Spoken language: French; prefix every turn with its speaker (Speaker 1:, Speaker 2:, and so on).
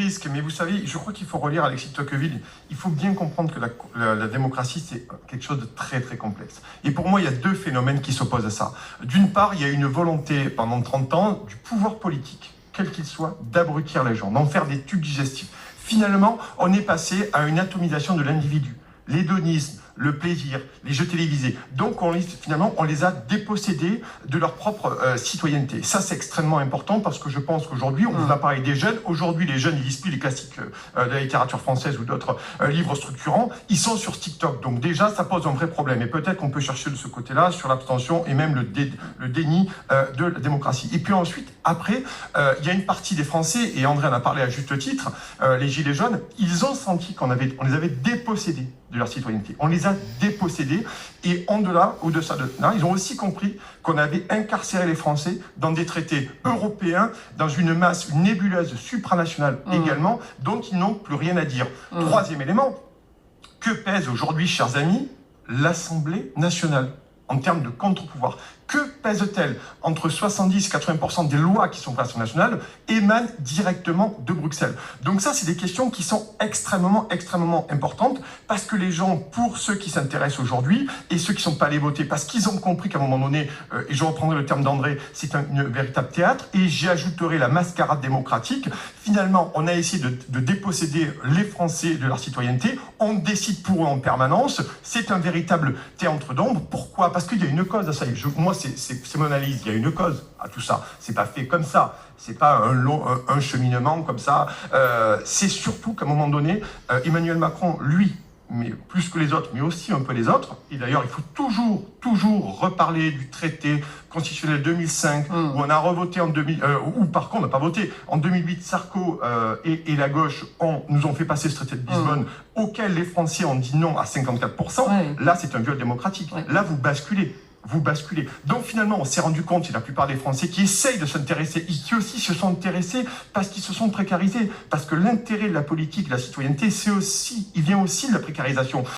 Speaker 1: risque, mais vous savez, je crois qu'il faut relire Alexis de Tocqueville. Il faut bien comprendre que la démocratie, c'est quelque chose de très très complexe. Et pour moi, il y a deux phénomènes qui s'opposent à ça. D'une part, il y a une volonté pendant 30 ans du pouvoir politique, quel qu'il soit, d'abrutir les gens, d'en faire des tubes digestifs. Finalement, on est passé à une atomisation de l'individu. L'hédonisme, le plaisir, les jeux télévisés. Donc, finalement, on les a dépossédés de leur propre citoyenneté. Ça, c'est extrêmement important parce que je pense qu'aujourd'hui, on vous a parlé des jeunes. Aujourd'hui, les jeunes, ils lisent plus les classiques de la littérature française ou d'autres livres structurants. Ils sont sur TikTok. Donc, déjà, ça pose un vrai problème. Et peut-être qu'on peut chercher de ce côté-là sur l'abstention et même le déni de la démocratie. Et puis ensuite, après, il y a une partie des Français, et André en a parlé à juste titre, les Gilets jaunes, ils ont senti qu'on les avait dépossédés de leur citoyenneté. On les a dépossédés et au-delà de là, ils ont aussi compris qu'on avait incarcéré les Français dans des traités européens, dans une masse, une nébuleuse supranationale également, dont ils n'ont plus rien à dire. Troisième élément, que pèse aujourd'hui, chers amis, l'Assemblée nationale en termes de contre-pouvoir? Que pèse-t-elle? Entre 70 et 80% des lois qui sont passées au national émanent directement de Bruxelles. Donc ça, c'est des questions qui sont extrêmement importantes parce que les gens, pour ceux qui s'intéressent aujourd'hui et ceux qui ne sont pas allés voter, parce qu'ils ont compris qu'à un moment donné, et je reprendrai le terme d'André, c'est un véritable théâtre, et j'y ajouterai la mascarade démocratique. Finalement, on a essayé de déposséder les Français de leur citoyenneté. On décide pour eux en permanence. C'est un véritable théâtre d'ombre. Pourquoi? Parce qu'il y a une cause à ça. Moi, c'est mon analyse. Il y a une cause à tout ça. C'est pas fait comme ça. C'est pas un cheminement comme ça. C'est surtout qu'à un moment donné, Emmanuel Macron, lui, mais plus que les autres, mais aussi un peu les autres. Et d'ailleurs, il faut toujours reparler du traité constitutionnel 2005, où on a revoté en 2000, ou par contre, on n'a pas voté. En 2008, Sarko et la gauche nous ont fait passer ce traité de Lisbonne, auquel les Français ont dit non à 54%. Là, c'est un viol démocratique. Là, vous basculez. Donc finalement, on s'est rendu compte, c'est la plupart des Français qui essayent de s'intéresser, et qui aussi se sont intéressés parce qu'ils se sont précarisés. Parce que l'intérêt de la politique, de la citoyenneté, il vient aussi de la précarisation.